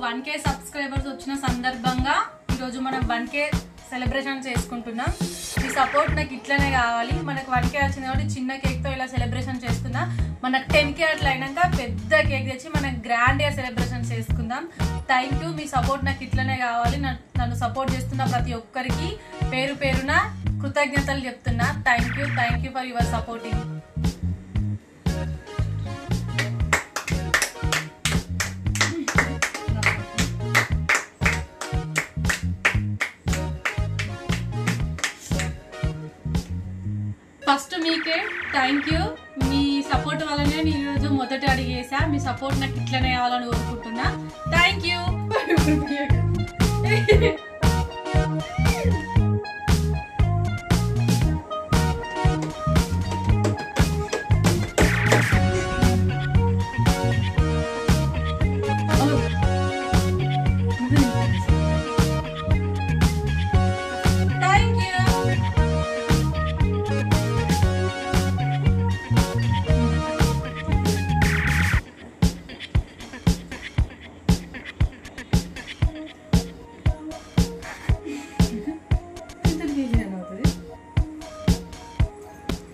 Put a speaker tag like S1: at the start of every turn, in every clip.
S1: 1K subscribers వచ్చిన సందర్భంగా ఈరోజు మనం 1K సెలబ్రేషన్ చేసుకుంటున్నాం. మీ సపోర్ట్ నాకు ఇట్లనే కావాలి. మనకు 1K వచ్చింది కాబట్టి చిన్న కేక్తో ఇలా సెలబ్రేషన్ చేస్తున్నా. మనకు 10K అట్లా అయినాక పెద్ద కేక్ తెచ్చి మనం గ్రాండ్గా సెలబ్రేషన్ చేసుకుందాం. Thank you. మీ సపోర్ట్ నాకు ఇట్లనే కావాలి. నన్ను సపోర్ట్ చేస్తున్న ప్రతి ఒక్కరికి పేరు పేరున కృతజ్ఞతలు చెప్తున్నా. Thank you for your supporting. First మీకే థ్యాంక్ యూ. మీ సపోర్ట్ వల్లనే నేను ఈరోజు మొదటి అడుగు వేసా. మీ సపోర్ట్ నాకు ఇట్లనే కావాలని కోరుకుంటున్నా. Thank you.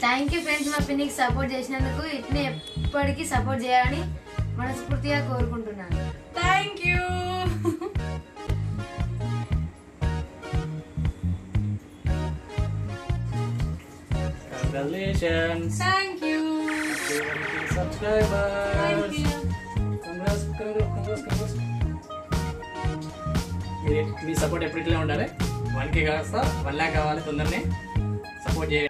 S2: Thank you friends, మా పిన్నికి సపోర్ట్ చేసినందుకు ఇట్నే ఎప్పటికీ సపోర్ట్ చేయాలని మనస్ఫూర్తిగా కోరుకుంటున్నాను.
S1: Thank you.
S3: Congratulations.
S1: Thank you.
S3: Subscribers.
S1: Thank you.
S3: Congrats. Me support ఎప్పటికీ ఉండాలి. 1K కాస్తా 1 lakh కావాలి. తొందరనే సపోర్ట్ చేయండి.